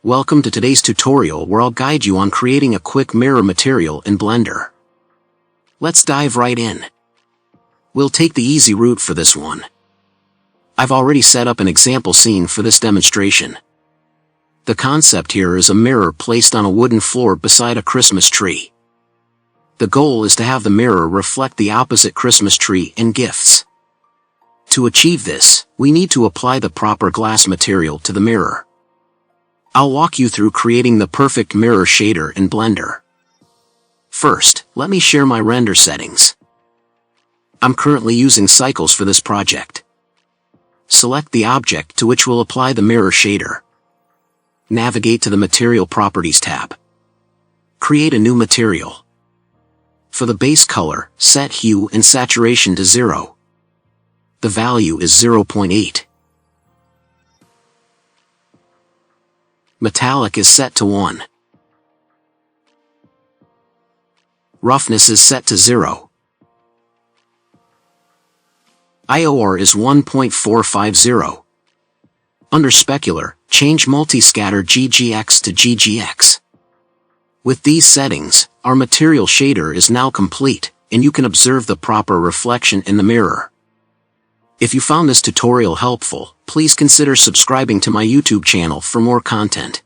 Welcome to today's tutorial where I'll guide you on creating a quick mirror material in Blender. Let's dive right in. We'll take the easy route for this one. I've already set up an example scene for this demonstration. The concept here is a mirror placed on a wooden floor beside a Christmas tree. The goal is to have the mirror reflect the opposite Christmas tree and gifts. To achieve this, we need to apply the proper glass material to the mirror. I'll walk you through creating the perfect mirror shader in Blender. First, let me share my render settings. I'm currently using Cycles for this project. Select the object to which we'll apply the mirror shader. Navigate to the Material Properties tab. Create a new material. For the base color, set hue and saturation to 0. The value is 0.8. Metallic is set to 1. Roughness is set to 0. IOR is 1.450. Under Specular, change Multi-Scatter GGX to GGX. With these settings, our material shader is now complete, and you can observe the proper reflection in the mirror. If you found this tutorial helpful, please consider subscribing to my YouTube channel for more content.